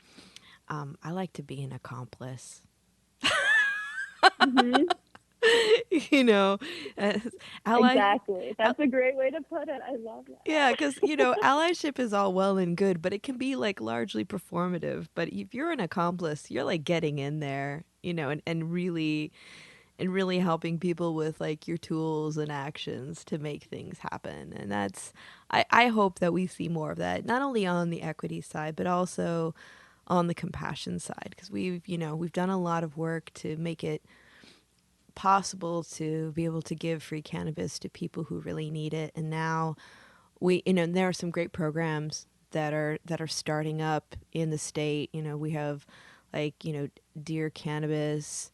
I like to be an accomplice. Mm-hmm. you know, ally. Exactly. That's a great way to put it. I love that. Yeah, because allyship is all well and good, but it can be like largely performative. But if you're an accomplice, you're like getting in there, and really helping people with like your tools and actions to make things happen. And that's, I hope that we see more of that, not only on the equity side, but also on the compassion side, because we've done a lot of work to make it possible to be able to give free cannabis to people who really need it. And now there are some great programs that are starting up in the state. We have like, Dear Cannabis,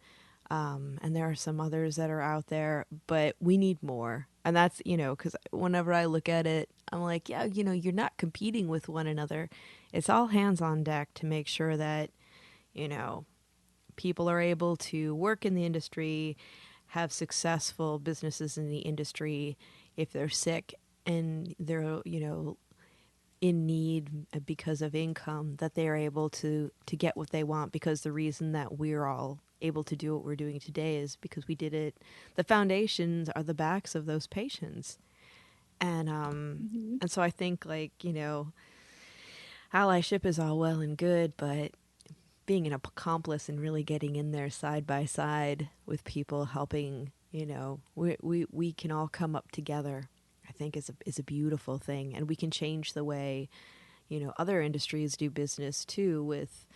and there are some others that are out there, but we need more. And that's, because whenever I look at it, I'm like, yeah, you're not competing with one another. It's all hands on deck to make sure that, people are able to work in the industry, have successful businesses in the industry. If they're sick and they're, in need because of income, that they are able to get what they want, because the reason that we're all able to do what we're doing today is because we did it. The foundations are the backs of those patients. And Mm-hmm. and so I think, like, allyship is all well and good, but being an accomplice and really getting in there side by side with people, helping, we can all come up together, I think is a beautiful thing. And we can change the way, other industries do business too, with,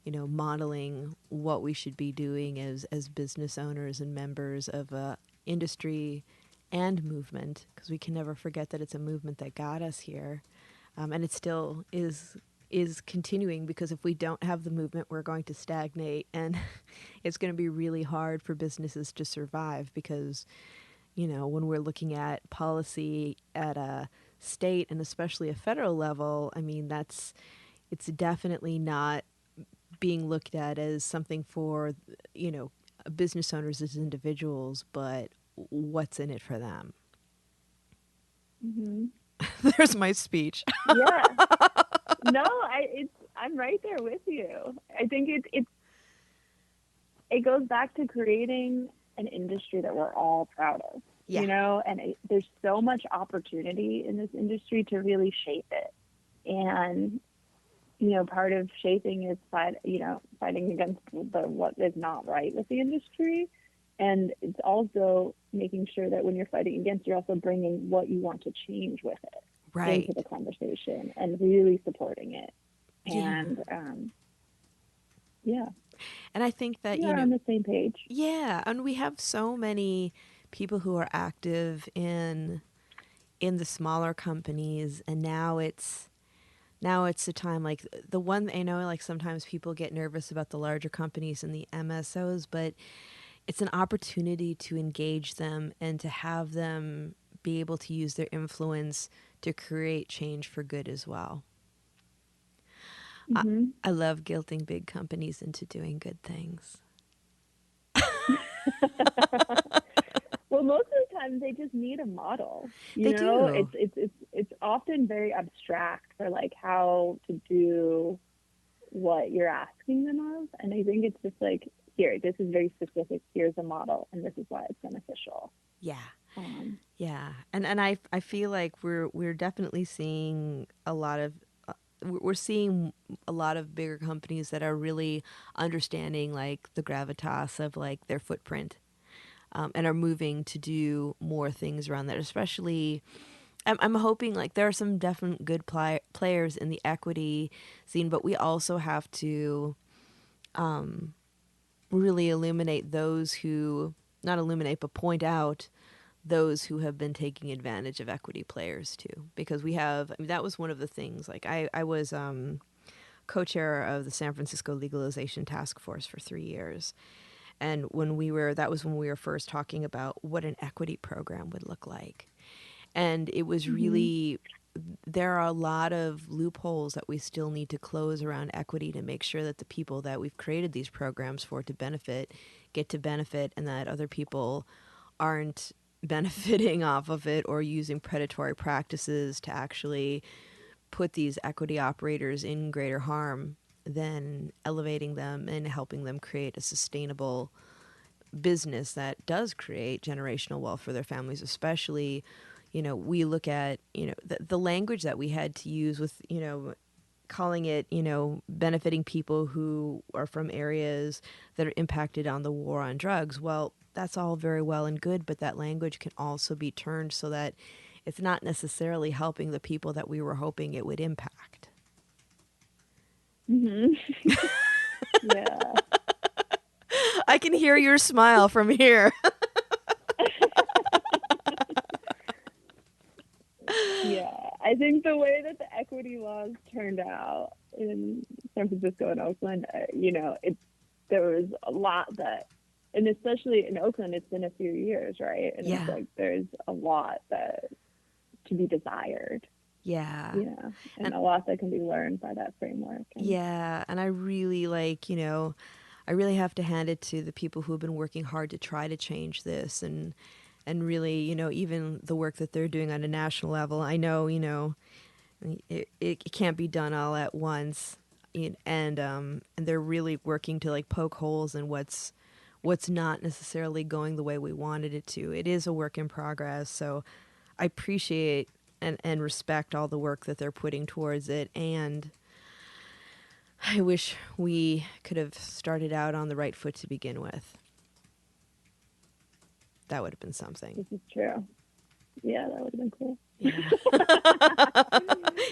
modeling what we should be doing as business owners and members of a industry and movement, because we can never forget that it's a movement that got us here. And it still is continuing, because if we don't have the movement, we're going to stagnate, and it's going to be really hard for businesses to survive, because, when we're looking at policy at a state and especially a federal level, I mean, it's definitely not being looked at as something for, business owners as individuals, but what's in it for them. Mm-hmm. There's my speech. Yeah. No, I'm right there with you. I think it goes back to creating an industry that we're all proud of, Yeah. and there's so much opportunity in this industry to really shape it. And, part of shaping is fighting against what is not right with the industry. And it's also making sure that when you're fighting against, you're also bringing what you want to change with it into the conversation and really supporting it. And and I think that we're on the same page. Yeah, and we have so many people who are active in the smaller companies, and now it's the time. Like the one I know, like sometimes people get nervous about the larger companies and the MSOs, but it's an opportunity to engage them and to have them be able to use their influence to create change for good as well. Mm-hmm. I love guilting big companies into doing good things. Well, most of the time they just need a model. They do. It's often very abstract for like how to do what you're asking them of, and I think it's just like, here, this is very specific. Here's a model, and this is why it's beneficial. Yeah. Yeah, and I feel like we're definitely seeing a lot of we're seeing a lot of bigger companies that are really understanding like the gravitas of like their footprint, and are moving to do more things around that. Especially, I'm hoping like there are some definite good players in the equity scene, but we also have to really illuminate those who not illuminate but point out those who have been taking advantage of equity players too, because we have, I mean, that was one of the things. Like I was co-chair of the San Francisco Legalization Task Force for 3 years, and that was when we were first talking about what an equity program would look like, and it was really, there are a lot of loopholes that we still need to close around equity to make sure that the people that we've created these programs for to benefit get to benefit, and that other people aren't benefiting off of it or using predatory practices to actually put these equity operators in greater harm than elevating them and helping them create a sustainable business that does create generational wealth for their families. Especially, we look at, the language that we had to use with, calling it, benefiting people who are from areas that are impacted on the war on drugs. Well, that's all very well and good, but that language can also be turned so that it's not necessarily helping the people that we were hoping it would impact. Mm-hmm. Yeah. I can hear your smile from here. Yeah, I think the way that the equity laws turned out in San Francisco and Oakland, there was a lot that, and especially in Oakland, it's been a few years, right? And it's like there's a lot that to be desired. Yeah. Yeah, and a lot that can be learned by that framework. And I really I really have to hand it to the people who have been working hard to try to change this, and really, even the work that they're doing on a national level. I know, it can't be done all at once, and they're really working to like poke holes in what's not necessarily going the way we wanted it to. It is a work in progress, so I appreciate and respect all the work that they're putting towards it, and I wish we could have started out on the right foot to begin with. That would have been something. This is true. Yeah, that would have been cool. Yeah.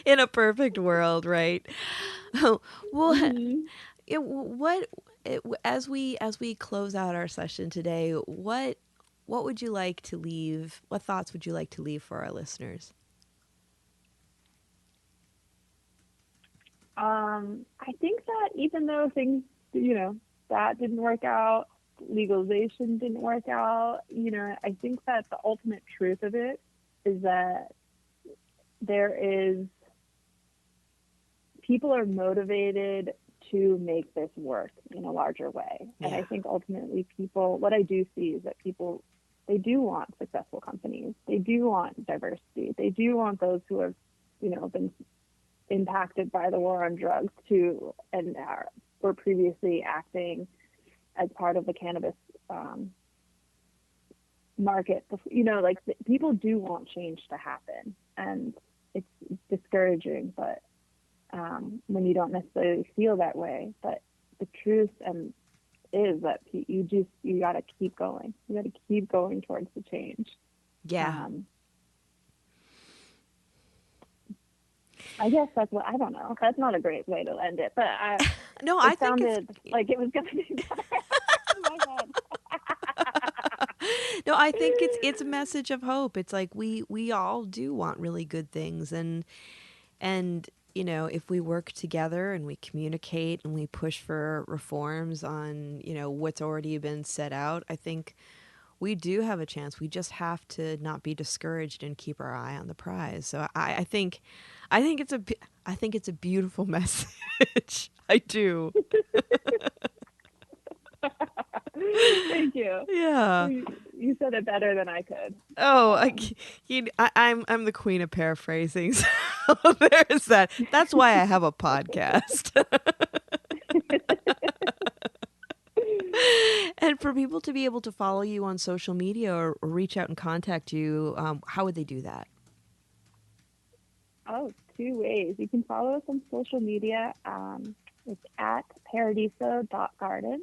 In a perfect world, right? Well, as we close out our session today, what would you like to leave? What thoughts would you like to leave for our listeners? I think that even though things, that didn't work out, legalization didn't work out, I think that the ultimate truth of it is that people are motivated to make this work in a larger way. Yeah. And I think ultimately what I do see is that people, they do want successful companies. They do want diversity. They do want those who have, been impacted by the war on drugs too, and were previously acting as part of the cannabis market. People do want change to happen, and it's discouraging, but when you don't necessarily feel that way. But the truth is that you got to keep going. You got to keep going towards the change. Yeah. I guess that's what, I don't know. That's not a great way to end it, but I think sounded like it was going to be better. My God. No, I think it's a message of hope. It's like we all do want really good things, and if we work together and we communicate and we push for reforms on what's already been set out, I think we do have a chance. We just have to not be discouraged and keep our eye on the prize. So I think it's a beautiful message. I do. Thank you. Yeah. You said it better than I could. Oh, I'm the queen of paraphrasing. So there's that. That's why I have a podcast. And for people to be able to follow you on social media or reach out and contact you, how would they do that? Oh, 2 ways. You can follow us on social media. It's at paradiso.garden.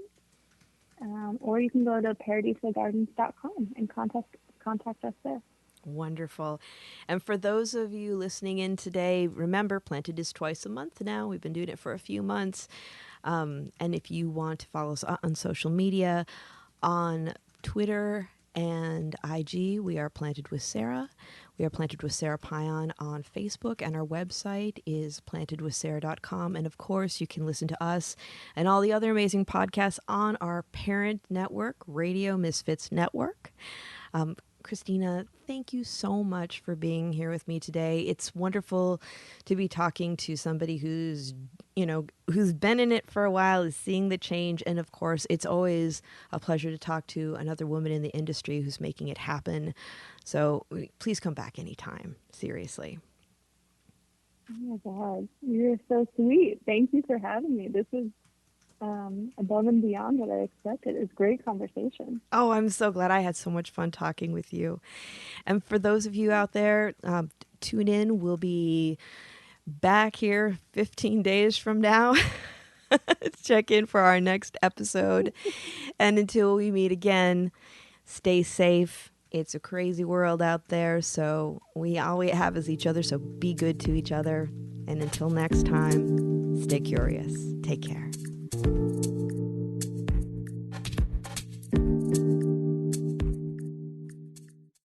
Or you can go to paradisogardens.com and contact us there. Wonderful. And for those of you listening in today, remember, Planted is twice a month now. We've been doing it for a few months. And if you want to follow us on social media, on Twitter and IG, we are Planted with Sara. We are Planted with Sara Pion on Facebook, and our website is plantedwithsara.com. And of course, you can listen to us and all the other amazing podcasts on our parent network, Radio Misfits Network. Christina, thank you so much for being here with me today. It's wonderful to be talking to somebody who's been in it for a while, is seeing the change. And of course, it's always a pleasure to talk to another woman in the industry who's making it happen. So please come back anytime. Seriously. Oh my God, you're so sweet. Thank you for having me. This was above and beyond what I expected. It's great conversation. Oh, I'm so glad. I had so much fun talking with you. And for those of you out there, tune in. We'll be back here 15 days from now. Check in for our next episode. And until we meet again, stay safe. It's a crazy world out there, so all we have is each other, so be good to each other. And until next time, stay curious. Take care.